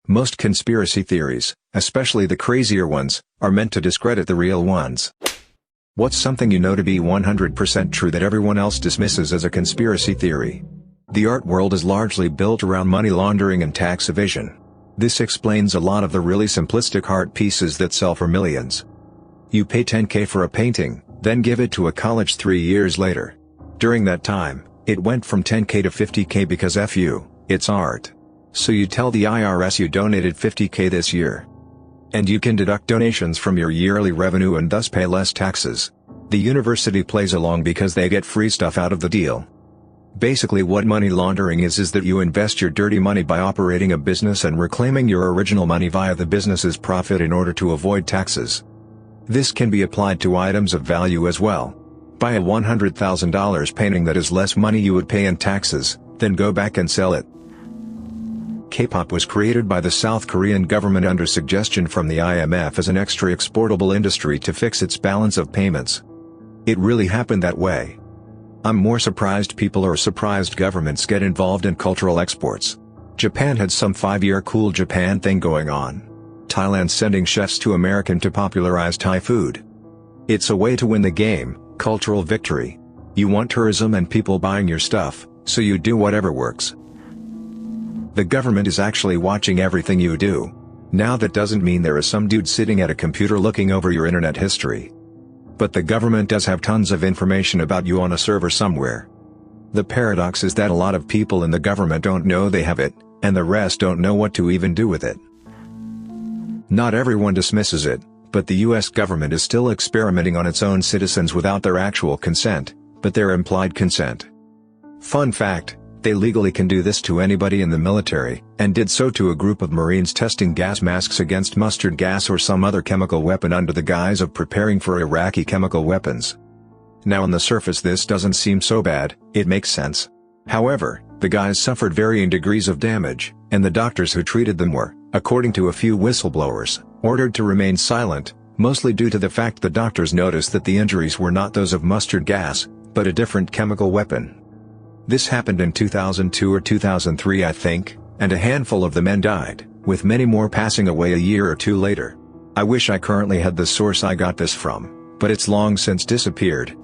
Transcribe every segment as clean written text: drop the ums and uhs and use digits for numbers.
Most conspiracy theories, especially the crazier ones, are meant to discredit the real ones. What's something you know to be 100% true that everyone else dismisses as a conspiracy theory? The art world is largely built around money laundering and tax evasion. This explains a lot of the really simplistic art pieces that sell for millions. You pay $10K for a painting, then give it to a college 3 years later. During that time, it went from $10K to $50K because F you, it's art. So you tell the IRS you donated $50K this year. And you can deduct donations from your yearly revenue and thus pay less taxes. The university plays along because they get free stuff out of the deal. Basically what money laundering is that you invest your dirty money by operating a business and reclaiming your original money via the business's profit in order to avoid taxes. This can be applied to items of value as well. Buy a $100,000 painting that is less money you would pay in taxes, then go back and sell it. K-pop was created by the South Korean government under suggestion from the IMF as an extra exportable industry to fix its balance of payments. It really happened that way. I'm more surprised people or surprised governments get involved in cultural exports. Japan had some 5-year cool Japan thing going on. Thailand sending chefs to America to popularize Thai food. It's a way to win the game, cultural victory. You want tourism and people buying your stuff, so you do whatever works. The government is actually watching everything you do. Now that doesn't mean there is some dude sitting at a computer looking over your internet history. But the government does have tons of information about you on a server somewhere. The paradox is that a lot of people in the government don't know they have it, and the rest don't know what to even do with it. Not everyone dismisses it, but the US government is still experimenting on its own citizens without their actual consent, but their implied consent. Fun fact, they legally can do this to anybody in the military, and did so to a group of Marines testing gas masks against mustard gas or some other chemical weapon under the guise of preparing for Iraqi chemical weapons. Now on the surface this doesn't seem so bad, it makes sense. However, the guys suffered varying degrees of damage, and the doctors who treated them were, according to a few whistleblowers, ordered to remain silent, mostly due to the fact the doctors noticed that the injuries were not those of mustard gas, but a different chemical weapon. This happened in 2002 or 2003 I think, and a handful of the men died, with many more passing away a year or two later. I wish I currently had the source I got this from, but it's long since disappeared.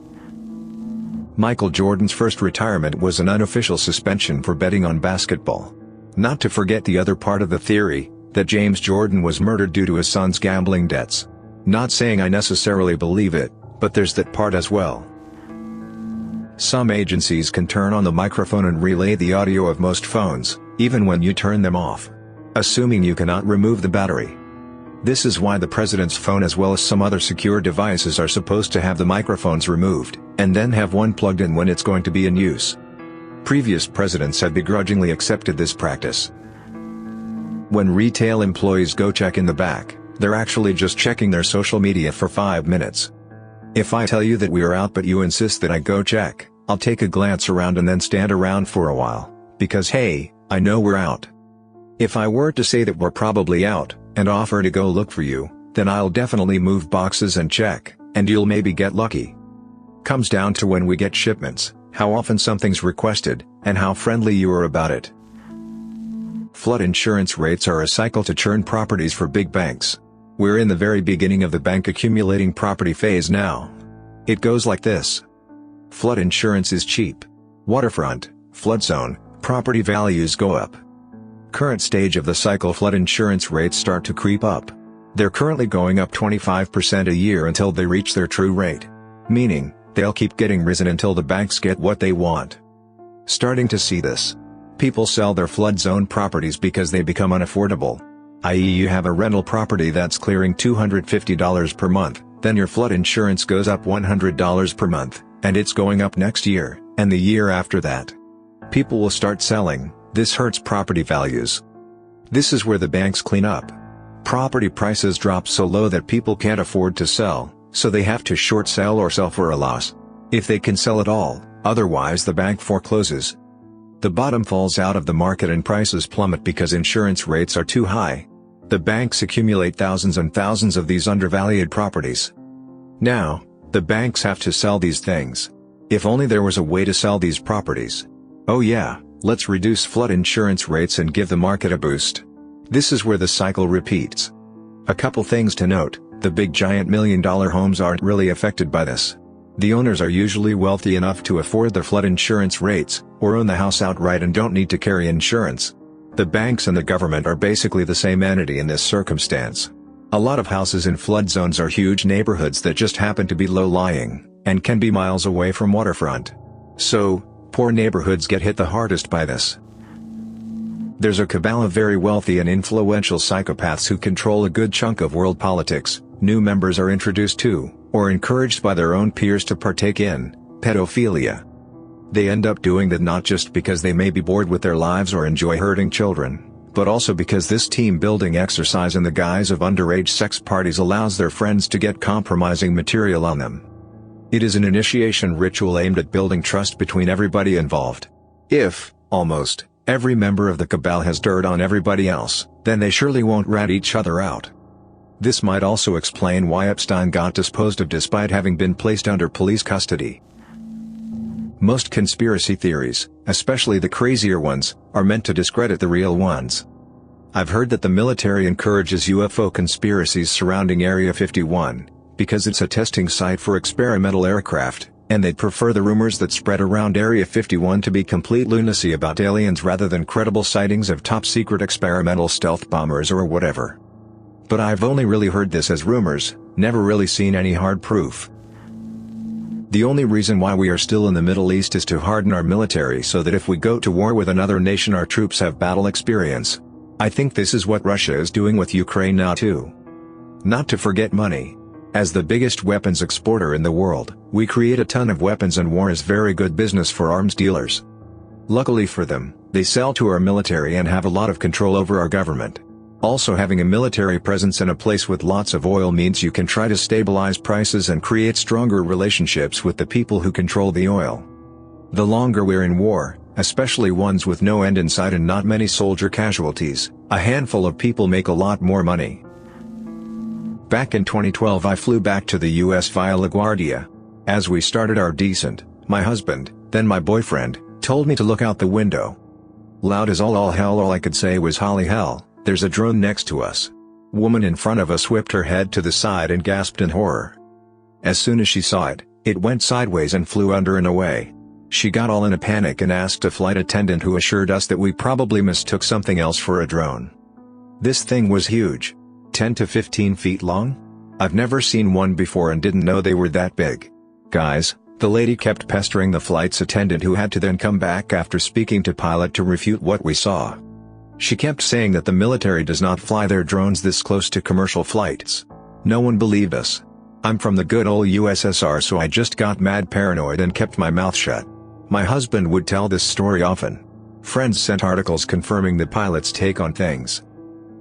Michael Jordan's first retirement was an unofficial suspension for betting on basketball. Not to forget the other part of the theory, that James Jordan was murdered due to his son's gambling debts. Not saying I necessarily believe it, but there's that part as well. Some agencies can turn on the microphone and relay the audio of most phones, even when you turn them off. Assuming you cannot remove the battery. This is why the president's phone as well as some other secure devices are supposed to have the microphones removed, and then have one plugged in when it's going to be in use. Previous presidents have begrudgingly accepted this practice. When retail employees go check in the back, they're actually just checking their social media for 5 minutes. If I tell you that we are out but you insist that I go check, I'll take a glance around and then stand around for a while, because hey, I know we're out. If I were to say that we're probably out, and offer to go look for you, then I'll definitely move boxes and check, and you'll maybe get lucky. Comes down to when we get shipments, how often something's requested, and how friendly you are about it. Flood insurance rates are a cycle to churn properties for big banks. We're in the very beginning of the bank accumulating property phase now. It goes like this. Flood insurance is cheap. Waterfront, flood zone, property values go up. Current stage of the cycle, flood insurance rates start to creep up. They're currently going up 25% a year until they reach their true rate. Meaning, they'll keep getting risen until the banks get what they want. Starting to see this. People sell their flood zone properties because they become unaffordable. I.e. you have a rental property that's clearing $250 per month, then your flood insurance goes up $100 per month, and it's going up next year, and the year after that. People will start selling. This hurts property values. This is where the banks clean up. Property prices drop so low that people can't afford to sell, so they have to short sell or sell for a loss. If they can sell at all, otherwise the bank forecloses. The bottom falls out of the market and prices plummet because insurance rates are too high. The banks accumulate thousands and thousands of these undervalued properties. Now, the banks have to sell these things. If only there was a way to sell these properties. Oh yeah, let's reduce flood insurance rates and give the market a boost. This is where the cycle repeats. A couple things to note: the big giant million-dollar homes aren't really affected by this. The owners are usually wealthy enough to afford the flood insurance rates, or own the house outright and don't need to carry insurance. The banks and the government are basically the same entity in this circumstance. A lot of houses in flood zones are huge neighborhoods that just happen to be low-lying, and can be miles away from waterfront. So, poor neighborhoods get hit the hardest by this. There's a cabal of very wealthy and influential psychopaths who control a good chunk of world politics. New members are introduced to, or encouraged by their own peers to partake in, pedophilia. They end up doing that not just because they may be bored with their lives or enjoy hurting children, but also because this team-building exercise in the guise of underage sex parties allows their friends to get compromising material on them. It is an initiation ritual aimed at building trust between everybody involved. If, almost, every member of the cabal has dirt on everybody else, then they surely won't rat each other out. This might also explain why Epstein got disposed of despite having been placed under police custody. Most conspiracy theories, especially the crazier ones, are meant to discredit the real ones. I've heard that the military encourages UFO conspiracies surrounding Area 51, because it's a testing site for experimental aircraft, and they'd prefer the rumors that spread around Area 51 to be complete lunacy about aliens rather than credible sightings of top-secret experimental stealth bombers or whatever. But I've only really heard this as rumors, never really seen any hard proof. The only reason why we are still in the Middle East is to harden our military so that if we go to war with another nation our troops have battle experience. I think this is what Russia is doing with Ukraine now too. Not to forget money. As the biggest weapons exporter in the world, we create a ton of weapons and war is very good business for arms dealers. Luckily for them, they sell to our military and have a lot of control over our government. Also, having a military presence in a place with lots of oil means you can try to stabilize prices and create stronger relationships with the people who control the oil. The longer we're in war, especially ones with no end in sight and not many soldier casualties, a handful of people make a lot more money. Back in 2012 I flew back to the US via LaGuardia. As we started our descent, my husband, then my boyfriend, told me to look out the window. Loud as all hell, all I could say was "Holly hell, there's a drone next to us." Woman in front of us whipped her head to the side and gasped in horror. As soon as she saw it, it went sideways and flew under and away. She got all in a panic and asked a flight attendant who assured us that we probably mistook something else for a drone. This thing was huge. 10 to 15 feet long? I've never seen one before and didn't know they were that big. Guys, the lady kept pestering the flight's attendant who had to then come back after speaking to pilot to refute what we saw. She kept saying that the military does not fly their drones this close to commercial flights. No one believed us. I'm from the good old USSR, so I just got mad paranoid and kept my mouth shut. My husband would tell this story often. Friends sent articles confirming the pilot's take on things.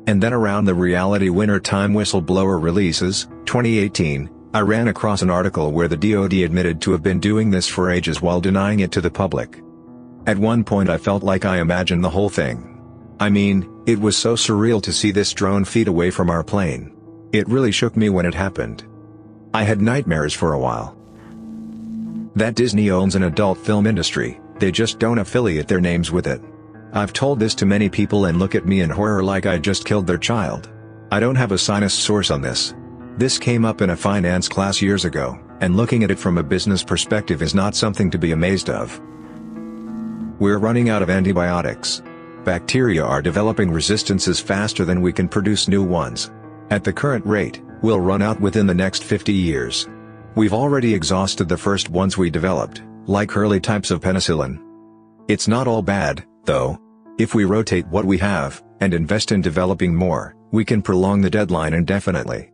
And then around the Reality Winter Time whistleblower releases, 2018, I ran across an article where the DoD admitted to have been doing this for ages while denying it to the public. At one point I felt like I imagined the whole thing. I mean, it was so surreal to see this drone feet away from our plane. It really shook me when it happened. I had nightmares for a while. That Disney owns an adult film industry, they just don't affiliate their names with it. I've told this to many people and look at me in horror like I just killed their child. I don't have a sinus source on this. This came up in a finance class years ago, and looking at it from a business perspective is not something to be amazed of. We're running out of antibiotics. Bacteria are developing resistances faster than we can produce new ones. At the current rate, we'll run out within the next 50 years. We've already exhausted the first ones we developed, like early types of penicillin. It's not all bad, though. If we rotate what we have, and invest in developing more, we can prolong the deadline indefinitely.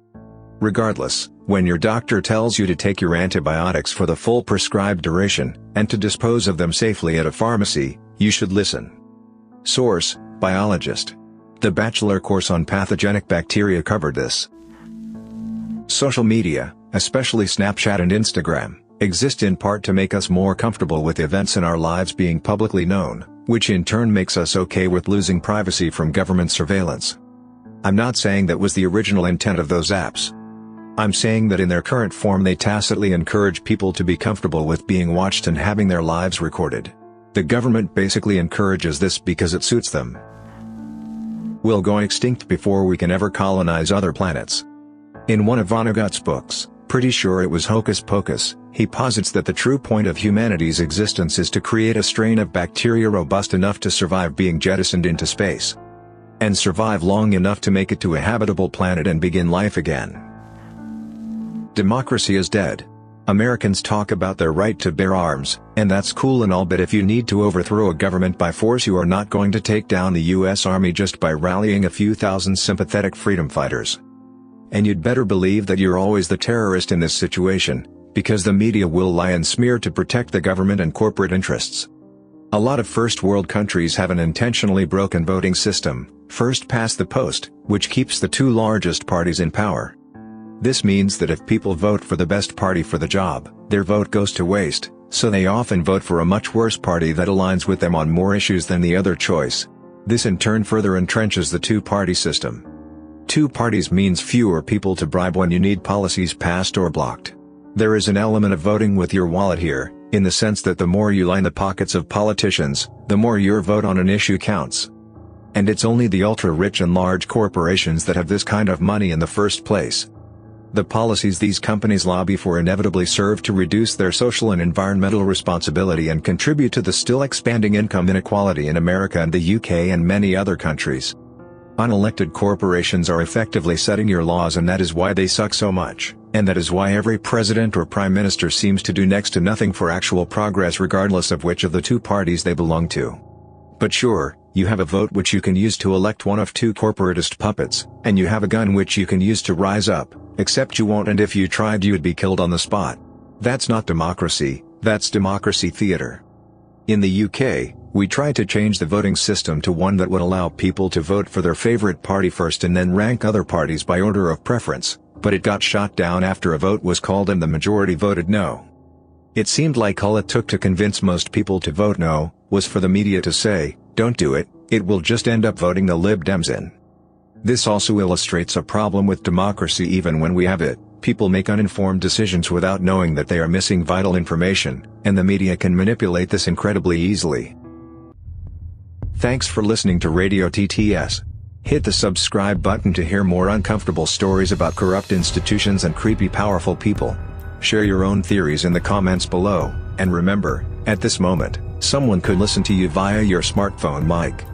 Regardless, when your doctor tells you to take your antibiotics for the full prescribed duration, and to dispose of them safely at a pharmacy, you should listen. Source: Biologist. The bachelor course on pathogenic bacteria covered this. Social media, especially Snapchat and Instagram, exist in part to make us more comfortable with events in our lives being publicly known, which in turn makes us okay with losing privacy from government surveillance. I'm not saying that was the original intent of those apps. I'm saying that in their current form they tacitly encourage people to be comfortable with being watched and having their lives recorded. The government basically encourages this because it suits them. We'll go extinct before we can ever colonize other planets. In one of Vonnegut's books, pretty sure it was Hocus Pocus, he posits that the true point of humanity's existence is to create a strain of bacteria robust enough to survive being jettisoned into space. And survive long enough to make it to a habitable planet and begin life again. Democracy is dead. Americans talk about their right to bear arms, and that's cool and all, but if you need to overthrow a government by force, you are not going to take down the US Army just by rallying a few thousand sympathetic freedom fighters. And you'd better believe that you're always the terrorist in this situation, because the media will lie and smear to protect the government and corporate interests. A lot of first world countries have an intentionally broken voting system, first past the post, which keeps the two largest parties in power. This means that if people vote for the best party for the job, their vote goes to waste, so they often vote for a much worse party that aligns with them on more issues than the other choice. This in turn further entrenches the two-party system. Two parties means fewer people to bribe when you need policies passed or blocked. There is an element of voting with your wallet here, in the sense that the more you line the pockets of politicians, the more your vote on an issue counts. And it's only the ultra-rich and large corporations that have this kind of money in the first place. The policies these companies lobby for inevitably serve to reduce their social and environmental responsibility and contribute to the still expanding income inequality in America and the UK and many other countries. Unelected corporations are effectively setting your laws, and that is why they suck so much, and that is why every president or prime minister seems to do next to nothing for actual progress regardless of which of the two parties they belong to. But sure, you have a vote which you can use to elect one of two corporatist puppets, and you have a gun which you can use to rise up, except you won't, and if you tried you'd be killed on the spot. That's not democracy, that's democracy theater. In the UK, we tried to change the voting system to one that would allow people to vote for their favorite party first and then rank other parties by order of preference, but it got shot down after a vote was called and the majority voted no. It seemed like all it took to convince most people to vote no, was for the media to say, "Don't do it, it will just end up voting the Lib Dems in." This also illustrates a problem with democracy. Even when we have it, people make uninformed decisions without knowing that they are missing vital information, and the media can manipulate this incredibly easily. Thanks for listening to Radio TTS. Hit the subscribe button to hear more uncomfortable stories about corrupt institutions and creepy powerful people. Share your own theories in the comments below, and remember, at this moment, someone could listen to you via your smartphone mic.